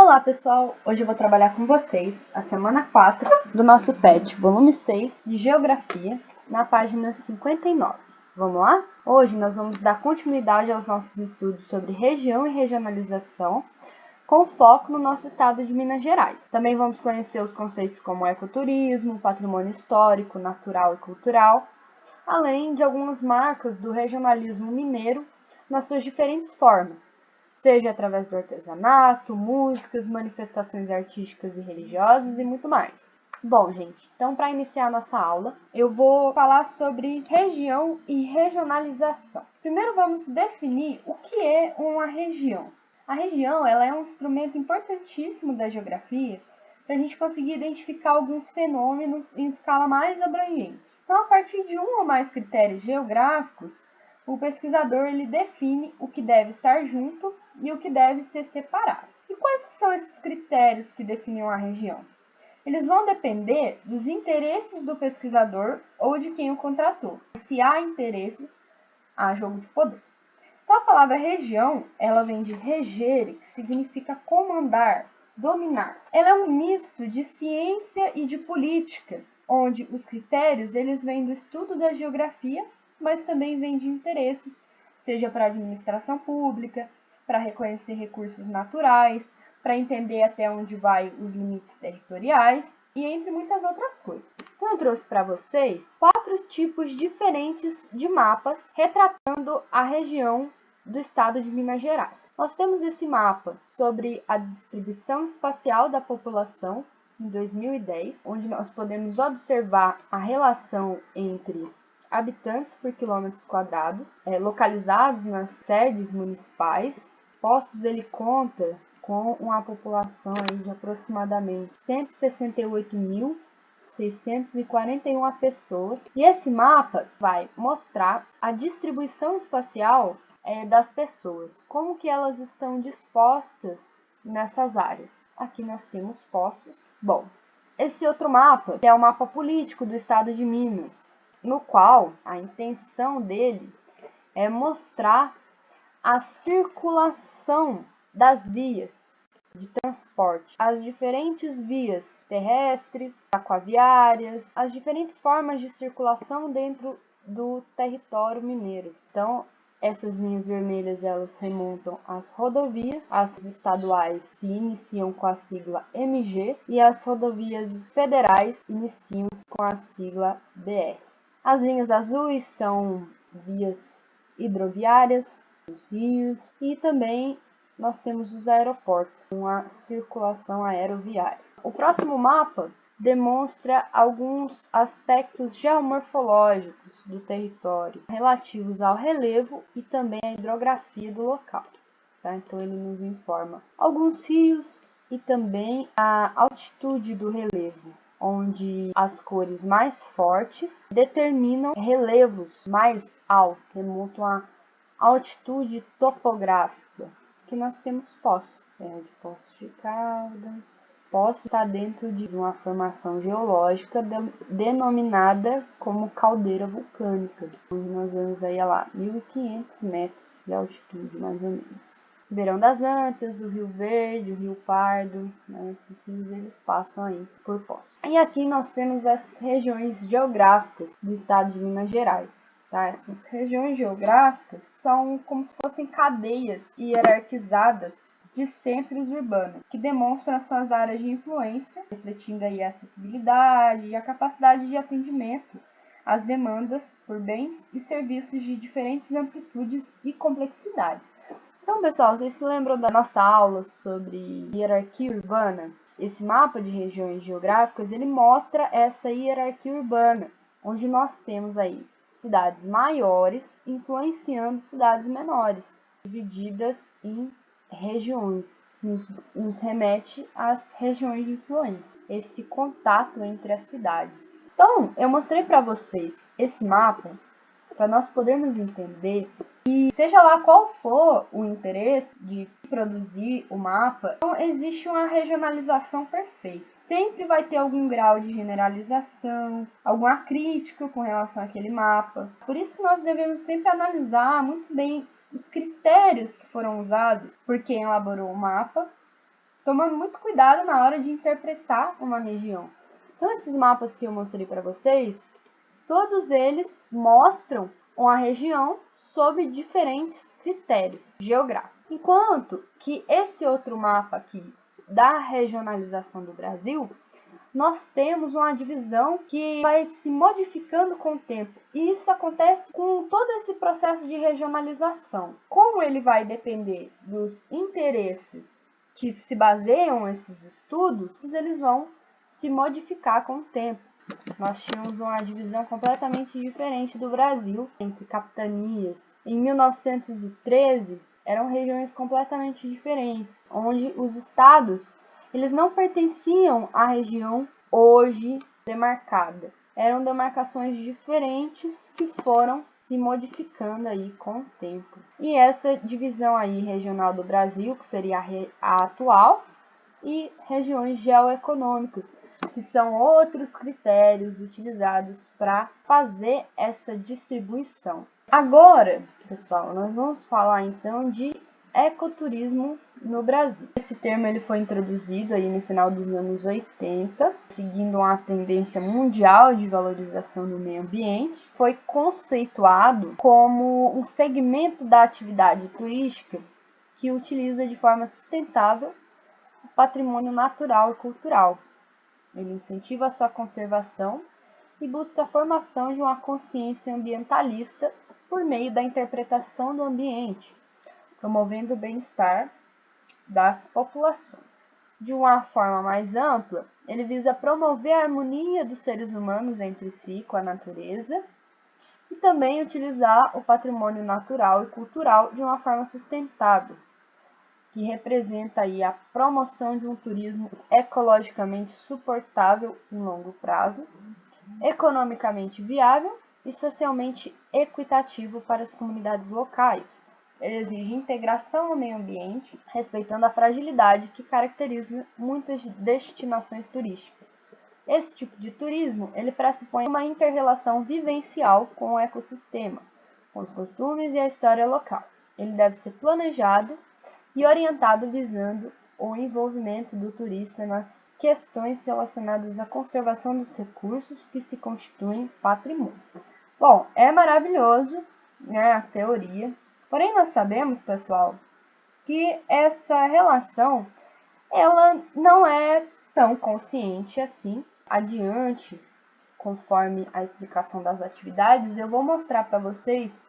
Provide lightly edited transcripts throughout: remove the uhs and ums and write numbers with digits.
Olá pessoal, hoje eu vou trabalhar com vocês a semana 4 do nosso PET, volume 6 de Geografia, na página 59. Vamos lá? Hoje nós vamos dar continuidade aos nossos estudos sobre região e regionalização, com foco no nosso estado de Minas Gerais. Também vamos conhecer os conceitos como ecoturismo, patrimônio histórico, natural e cultural, além de algumas marcas do regionalismo mineiro nas suas diferentes formas, seja através do artesanato, músicas, manifestações artísticas e religiosas e muito mais. Bom, gente, então para iniciar a nossa aula, eu vou falar sobre região e regionalização. Primeiro vamos definir o que é uma região. A região ela é um instrumento importantíssimo da geografia para a gente conseguir identificar alguns fenômenos em escala mais abrangente. Então, a partir de um ou mais critérios geográficos, o pesquisador ele define o que deve estar junto e o que deve ser separado. E quais que são esses critérios que definem uma região? Eles vão depender dos interesses do pesquisador ou de quem o contratou. Se há interesses, há jogo de poder. Então, a palavra região, ela vem de regere, que significa comandar, dominar. Ela é um misto de ciência e de política, onde os critérios eles vêm do estudo da geografia, mas também vêm de interesses, seja para a administração pública, para reconhecer recursos naturais, para entender até onde vai os limites territoriais e entre muitas outras coisas. Então eu trouxe para vocês 4 tipos diferentes de mapas retratando a região do estado de Minas Gerais. Nós temos esse mapa sobre a distribuição espacial da população em 2010, onde nós podemos observar a relação entre habitantes por quilômetros quadrados, localizados nas sedes municipais. Poços ele conta com uma população aí de aproximadamente 168.641 pessoas. E esse mapa vai mostrar a distribuição espacial das pessoas, como que elas estão dispostas nessas áreas. Aqui nós temos Poços. Bom, esse outro mapa é o mapa político do estado de Minas, no qual a intenção dele é mostrar a circulação das vias de transporte, as diferentes vias terrestres, aquaviárias, as diferentes formas de circulação dentro do território mineiro. Então, essas linhas vermelhas elas remontam às rodovias, as estaduais se iniciam com a sigla MG e as rodovias federais iniciam com a sigla BR. As linhas azuis são vias hidroviárias, os rios e também nós temos os aeroportos, uma circulação aeroviária. O próximo mapa demonstra alguns aspectos geomorfológicos do território relativos ao relevo e também à hidrografia do local. Tá? Então ele nos informa alguns rios e também a altitude do relevo, onde as cores mais fortes determinam relevos mais altos, remontam à altitude topográfica, que nós temos Poços, Poços de Caldas. Poço está dentro de uma formação geológica denominada como caldeira vulcânica, onde nós vemos aí lá 1.500 metros de altitude, mais ou menos. Ribeirão das Antas, o Rio Verde, o Rio Pardo, esses rios eles passam aí por Poços. E aqui nós temos as regiões geográficas do estado de Minas Gerais. Tá? Essas regiões geográficas são como se fossem cadeias hierarquizadas de centros urbanos, que demonstram as suas áreas de influência, refletindo aí a acessibilidade e a capacidade de atendimento às demandas por bens e serviços de diferentes amplitudes e complexidades. Então, pessoal, vocês se lembram da nossa aula sobre hierarquia urbana? Esse mapa de regiões geográficas, ele mostra essa hierarquia urbana, onde nós temos aí cidades maiores influenciando cidades menores, divididas em regiões. Nos remete às regiões de influência, esse contato entre as cidades. Então, eu mostrei para vocês esse mapa para nós podermos entender que, seja lá qual for o interesse de produzir o mapa, não existe uma regionalização perfeita. Sempre vai ter algum grau de generalização, alguma crítica com relação àquele mapa. Por isso que nós devemos sempre analisar muito bem os critérios que foram usados por quem elaborou o mapa tomando muito cuidado na hora de interpretar uma região. Então, esses mapas que eu mostrei para vocês, todos eles mostram uma região sob diferentes critérios geográficos. Enquanto que esse outro mapa aqui da regionalização do Brasil, nós temos uma divisão que vai se modificando com o tempo. E isso acontece com todo esse processo de regionalização. Como ele vai depender dos interesses que se baseiam esses estudos, eles vão se modificar com o tempo. Nós tínhamos uma divisão completamente diferente do Brasil entre capitanias. Em 1913, eram regiões completamente diferentes, onde os estados eles não pertenciam à região hoje demarcada. Eram demarcações diferentes que foram se modificando aí com o tempo. E essa divisão aí regional do Brasil, que seria a atual, e regiões geoeconômicas, que são outros critérios utilizados para fazer essa distribuição. Agora, pessoal, nós vamos falar então de ecoturismo no Brasil. Esse termo ele foi introduzido aí no final dos anos 80, seguindo uma tendência mundial de valorização do meio ambiente. Foi conceituado como um segmento da atividade turística que utiliza de forma sustentável o patrimônio natural e cultural. Ele incentiva a sua conservação e busca a formação de uma consciência ambientalista por meio da interpretação do ambiente, promovendo o bem-estar das populações. De uma forma mais ampla, ele visa promover a harmonia dos seres humanos entre si com a natureza e também utilizar o patrimônio natural e cultural de uma forma sustentável, que representa aí a promoção de um turismo ecologicamente suportável em longo prazo, economicamente viável e socialmente equitativo para as comunidades locais. Ele exige integração ao meio ambiente, respeitando a fragilidade que caracteriza muitas destinações turísticas. Esse tipo de turismo, ele pressupõe uma inter-relação vivencial com o ecossistema, com os costumes e a história local. Ele deve ser planejado e orientado visando o envolvimento do turista nas questões relacionadas à conservação dos recursos que se constituem patrimônio. Bom, é maravilhoso, né, a teoria, porém nós sabemos, pessoal, que essa relação ela não é tão consciente assim. Adiante, conforme a explicação das atividades, eu vou mostrar para vocês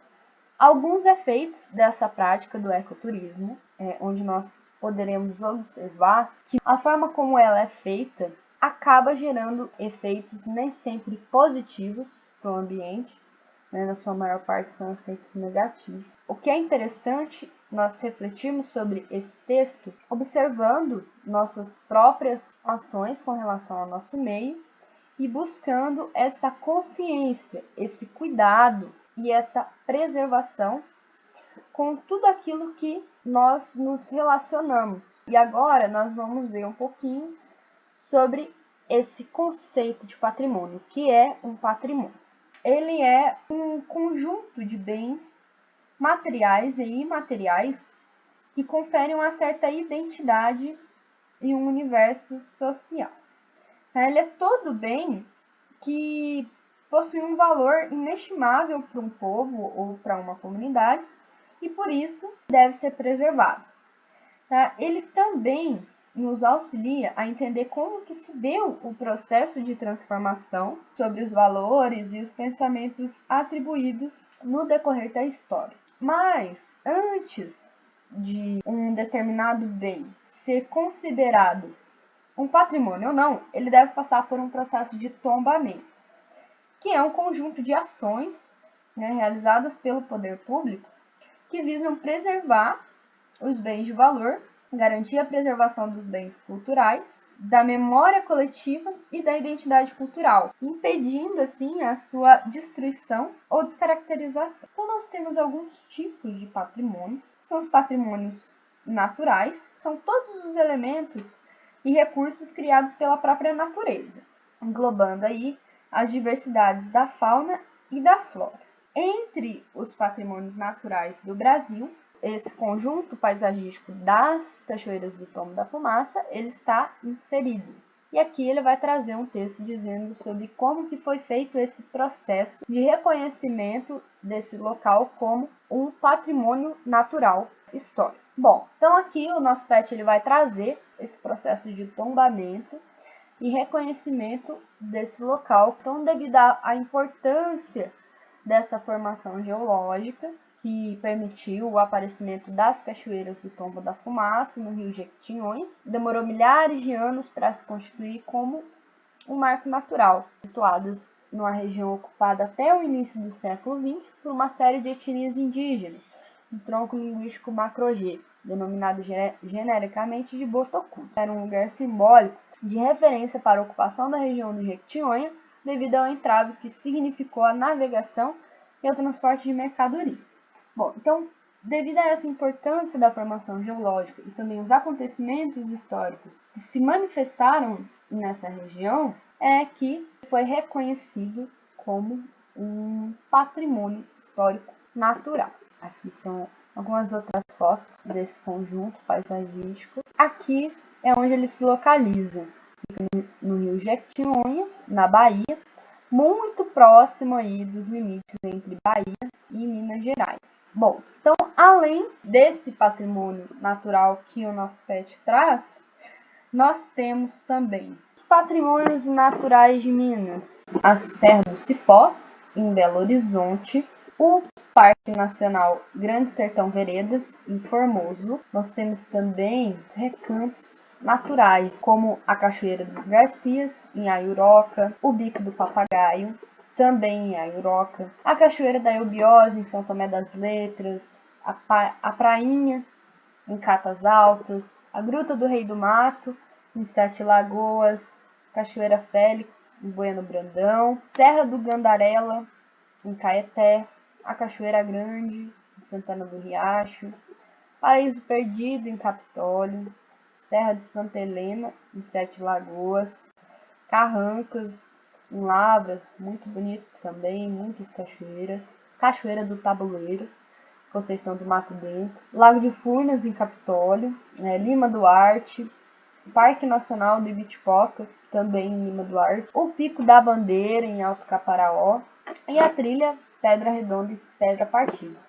alguns efeitos dessa prática do ecoturismo, onde nós poderemos observar que a forma como ela é feita acaba gerando efeitos nem sempre positivos para o ambiente, né? Na sua maior parte são efeitos negativos. O que é interessante nós refletirmos sobre esse texto, observando nossas próprias ações com relação ao nosso meio e buscando essa consciência, esse cuidado e essa preservação com tudo aquilo que nós nos relacionamos. E agora nós vamos ver um pouquinho sobre esse conceito de patrimônio, que é um patrimônio. Ele é um conjunto de bens materiais e imateriais que conferem uma certa identidade em um universo social. Ele é todo bem que possui um valor inestimável para um povo ou para uma comunidade e por isso deve ser preservado. Ele também nos auxilia a entender como que se deu o processo de transformação sobre os valores e os pensamentos atribuídos no decorrer da história. Mas antes de um determinado bem ser considerado um patrimônio ou não, ele deve passar por um processo de tombamento, que é um conjunto de ações, né, realizadas pelo poder público que visam preservar os bens de valor, garantir a preservação dos bens culturais, da memória coletiva e da identidade cultural, impedindo assim a sua destruição ou descaracterização. Então nós temos alguns tipos de patrimônio, são os patrimônios naturais, são todos os elementos e recursos criados pela própria natureza, englobando aí as diversidades da fauna e da flora. Entre os patrimônios naturais do Brasil, esse conjunto paisagístico das Cachoeiras do Tombo da Fumaça, ele está inserido. E aqui ele vai trazer um texto dizendo sobre como que foi feito esse processo de reconhecimento desse local como um patrimônio natural histórico. Bom, então aqui o nosso PET ele vai trazer esse processo de tombamento e reconhecimento desse local. Então, devido à importância dessa formação geológica, que permitiu o aparecimento das cachoeiras do Tombo da Fumaça no rio Jequitinhonha, demorou milhares de anos para se constituir como um marco natural, situadas numa região ocupada até o início do século XX por uma série de etnias indígenas, do tronco linguístico Macro-G, denominado genericamente de Botocu. Era um lugar simbólico de referência para a ocupação da região do Jequitinhonha, devido ao entrave que significou a navegação e o transporte de mercadoria. Bom, então, devido a essa importância da formação geológica e também os acontecimentos históricos que se manifestaram nessa região, é que foi reconhecido como um patrimônio histórico natural. Aqui são algumas outras fotos desse conjunto paisagístico. Aqui é onde ele se localiza, no rio Jequitinhonha, na Bahia, muito próximo aí dos limites entre Bahia e Minas Gerais. Bom, então, além desse patrimônio natural que o nosso PET traz, nós temos também os patrimônios naturais de Minas, a Serra do Cipó, em Belo Horizonte, o Parque Nacional Grande Sertão Veredas, em Formoso. Nós temos também recantos naturais, como a Cachoeira dos Garcias, em Aiuroca, o Bico do Papagaio, também em Aiuroca, a Cachoeira da Eubiose, em São Tomé das Letras, a Prainha, em Catas Altas, a Gruta do Rei do Mato, em Sete Lagoas, Cachoeira Félix, em Bueno Brandão, Serra do Gandarela, em Caeté, a Cachoeira Grande, em Santana do Riacho, Paraíso Perdido, em Capitólio, Serra de Santa Helena, em Sete Lagoas, Carrancas, em Lavras, muito bonito também, muitas cachoeiras, Cachoeira do Tabuleiro, Conceição do Mato Dentro, Lago de Furnas, em Capitólio, Lima Duarte, Parque Nacional do Ibitipoca, também em Lima Duarte, o Pico da Bandeira, em Alto Caparaó, e a trilha Pedra Redonda e Pedra Partida.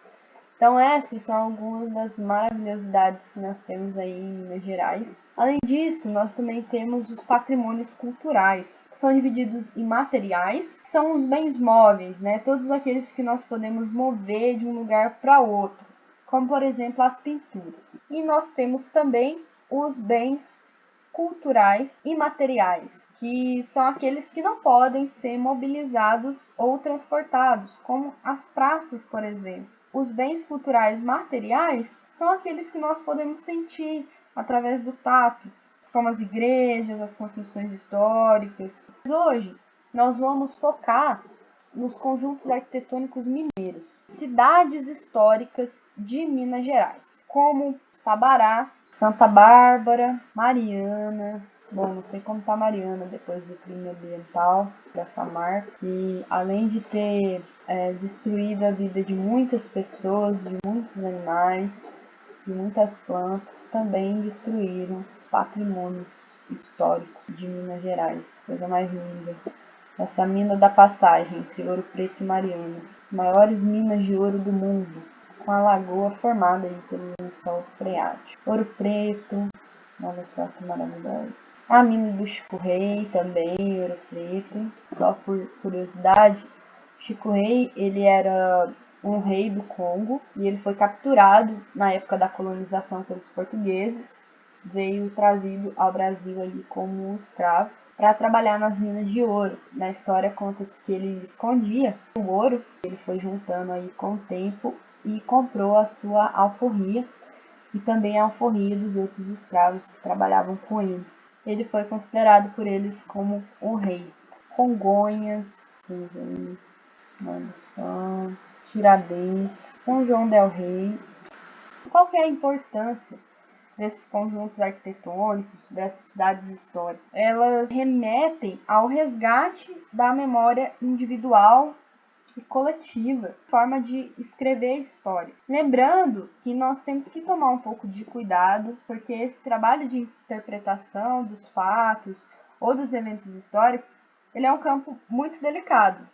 Então essas são algumas das maravilhosidades que nós temos aí em Minas Gerais. Além disso, nós também temos os patrimônios culturais, que são divididos em materiais, que são os bens móveis, né? Todos aqueles que nós podemos mover de um lugar para outro, como por exemplo as pinturas. E nós temos também os bens culturais e materiais, que são aqueles que não podem ser mobilizados ou transportados, como as praças, por exemplo. Os bens culturais materiais são aqueles que nós podemos sentir através do tato, como as igrejas, as construções históricas. Hoje, nós vamos focar nos conjuntos arquitetônicos mineiros, cidades históricas de Minas Gerais, como Sabará, Santa Bárbara, Mariana. Bom, não sei como está Mariana depois do crime ambiental dessa marca, que além de ter destruído a vida de muitas pessoas, de muitos animais, de muitas plantas, também destruíram patrimônios históricos de Minas Gerais. Coisa mais linda. Essa mina da passagem entre Ouro Preto e Mariana, maiores minas de ouro do mundo, com a lagoa formada aí pelo lençol freático. Ouro Preto, olha só que maravilhoso. A mina do Chico Rei também, Ouro Preto. Só por curiosidade, Chico Rei, ele era um rei do Congo e ele foi capturado na época da colonização pelos portugueses. Veio trazido ao Brasil ali como um escravo para trabalhar nas minas de ouro. Na história conta-se que ele escondia o ouro, ele foi juntando aí com o tempo e comprou a sua alforria e também a alforria dos outros escravos que trabalhavam com ele. Ele foi considerado por eles como um rei. Congonhas, Tiradentes, São João del Rei. Qual que é a importância desses conjuntos arquitetônicos, dessas cidades históricas? Elas remetem ao resgate da memória individual e coletiva, forma de escrever a história. Lembrando que nós temos que tomar um pouco de cuidado, porque esse trabalho de interpretação dos fatos ou dos eventos históricos, ele é um campo muito delicado,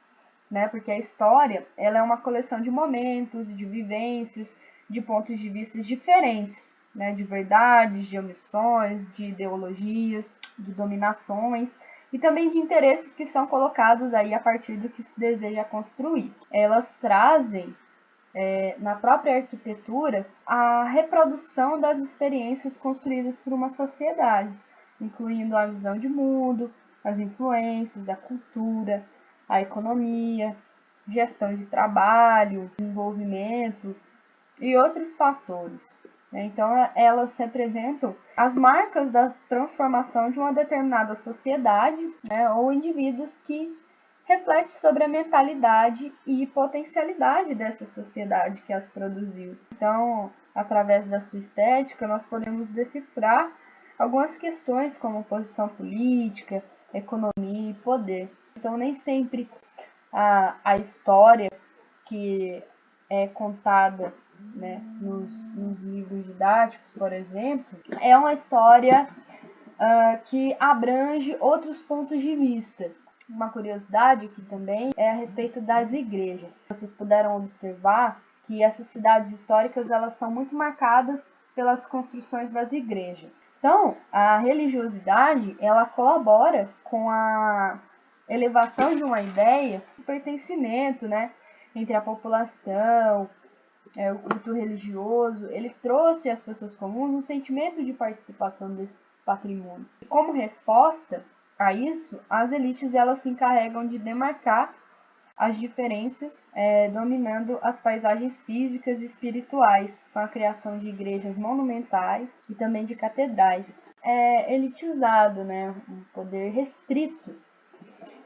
né? Porque a história, ela é uma coleção de momentos, de vivências, de pontos de vista diferentes, né? De verdades, de omissões, de ideologias, de dominações e também de interesses que são colocados aí a partir do que se deseja construir. Elas trazem na própria arquitetura a reprodução das experiências construídas por uma sociedade, incluindo a visão de mundo, as influências, a cultura, a economia, gestão de trabalho, desenvolvimento e outros fatores. Então, elas representam as marcas da transformação de uma determinada sociedade, né, ou indivíduos que refletem sobre a mentalidade e potencialidade dessa sociedade que as produziu. Então, através da sua estética, nós podemos decifrar algumas questões como posição política, economia e poder. Então, nem sempre a história que é contada, né, nos livros didáticos, por exemplo, é uma história que abrange outros pontos de vista. Uma curiosidade aqui também é a respeito das igrejas. Vocês puderam observar que essas cidades históricas elas são muito marcadas pelas construções das igrejas. Então, a religiosidade ela colabora com a elevação de uma ideia de pertencimento, né, entre a população, o culto religioso. Ele trouxe às pessoas comuns um sentimento de participação desse patrimônio. E como resposta a isso, as elites elas se encarregam de demarcar as diferenças, dominando as paisagens físicas e espirituais, com a criação de igrejas monumentais e também de catedrais. É elitizado, né? Um poder restrito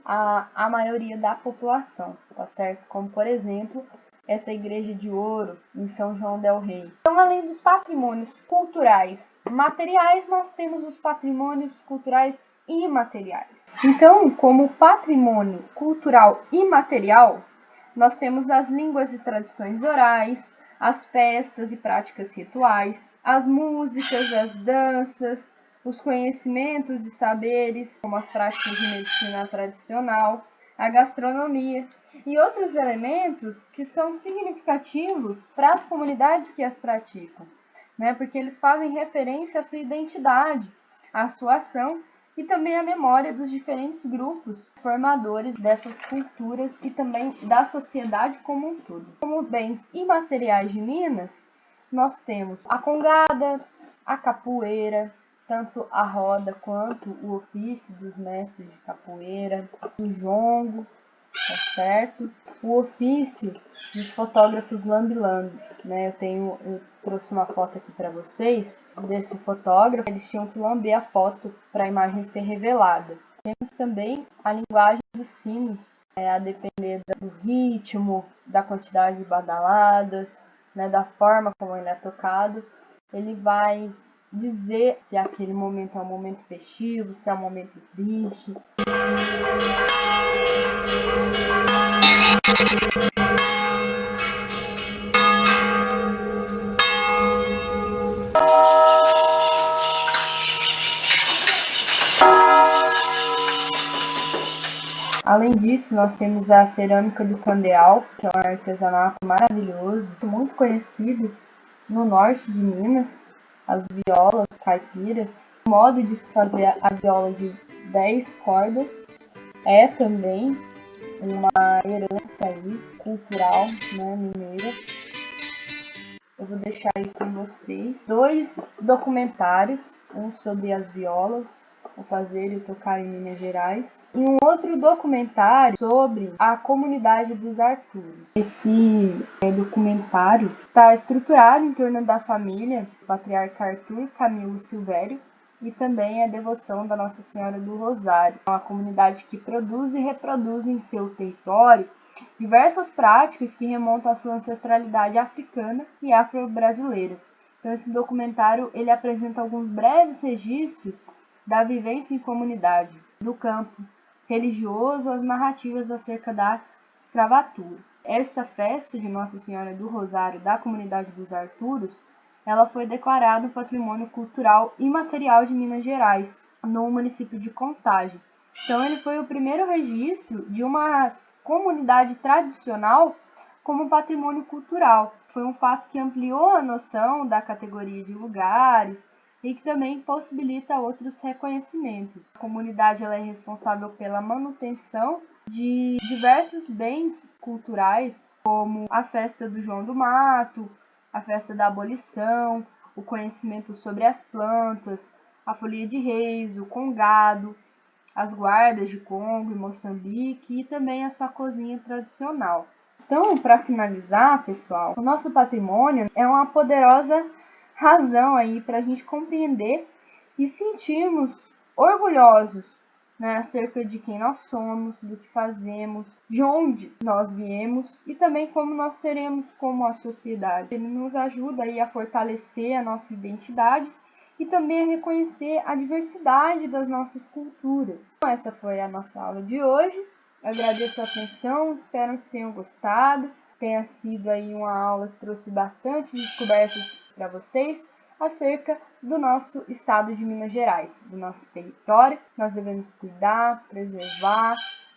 à maioria da população, tá certo? Como, por exemplo, essa igreja de ouro em São João del Rei. Então, além dos patrimônios culturais materiais, nós temos os patrimônios culturais imateriais. Então, como patrimônio cultural imaterial, nós temos as línguas e tradições orais, as festas e práticas rituais, as músicas, as danças, os conhecimentos e saberes, como as práticas de medicina tradicional, a gastronomia e outros elementos que são significativos para as comunidades que as praticam, né? Porque eles fazem referência à sua identidade, à sua ação e também à memória dos diferentes grupos formadores dessas culturas e também da sociedade como um todo. Como bens imateriais de Minas, nós temos a congada, a capoeira, tanto a roda quanto o ofício dos mestres de capoeira, o jongo, tá certo? O ofício dos fotógrafos lambe-lambe, né? Eu trouxe uma foto aqui para vocês desse fotógrafo. Eles tinham que lamber a foto para a imagem ser revelada. Temos também a linguagem dos sinos, a depender do ritmo, da quantidade de badaladas, né? Da forma como ele é tocado, ele vai dizer se aquele momento é um momento festivo, se é um momento triste. Além disso, nós temos a cerâmica do Candeal, que é um artesanato maravilhoso, muito conhecido no norte de Minas, as violas caipiras. O modo de se fazer a viola de 10 cordas é também uma herança aí, cultural, né, mineira. Eu vou deixar aí com vocês 2 documentários, um sobre as violas, o fazer e o tocar em Minas Gerais, e um outro documentário sobre a comunidade dos Arturos. Esse documentário está estruturado em torno da família do patriarca Arthur Camilo Silvério e também a devoção da Nossa Senhora do Rosário. É uma comunidade que produz e reproduz em seu território diversas práticas que remontam à sua ancestralidade africana e afro-brasileira. Então, esse documentário ele apresenta alguns breves registros da vivência em comunidade, do campo religioso às narrativas acerca da escravatura. Essa festa de Nossa Senhora do Rosário da comunidade dos Arturos, ela foi declarada um patrimônio cultural imaterial de Minas Gerais, no município de Contagem. Então ele foi o primeiro registro de uma comunidade tradicional como patrimônio cultural. Foi um fato que ampliou a noção da categoria de lugares e que também possibilita outros reconhecimentos. A comunidade ela é responsável pela manutenção de diversos bens culturais, como a festa do João do Mato, a festa da abolição, o conhecimento sobre as plantas, a folia de reis, o congado, as guardas de Congo e Moçambique e também a sua cozinha tradicional. Então, para finalizar, pessoal, o nosso patrimônio é uma poderosa razão aí para a gente compreender e sentirmos orgulhosos, né, acerca de quem nós somos, do que fazemos, de onde nós viemos e também como nós seremos como a sociedade. Ele nos ajuda aí a fortalecer a nossa identidade e também a reconhecer a diversidade das nossas culturas. Então, essa foi a nossa aula de hoje. Eu agradeço a atenção, espero que tenham gostado. Tenha sido aí uma aula que trouxe bastante descobertas para vocês acerca do nosso estado de Minas Gerais, do nosso território. Nós devemos cuidar, preservar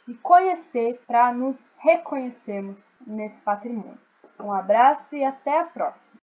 e conhecer para nos reconhecermos nesse patrimônio. Um abraço e até a próxima!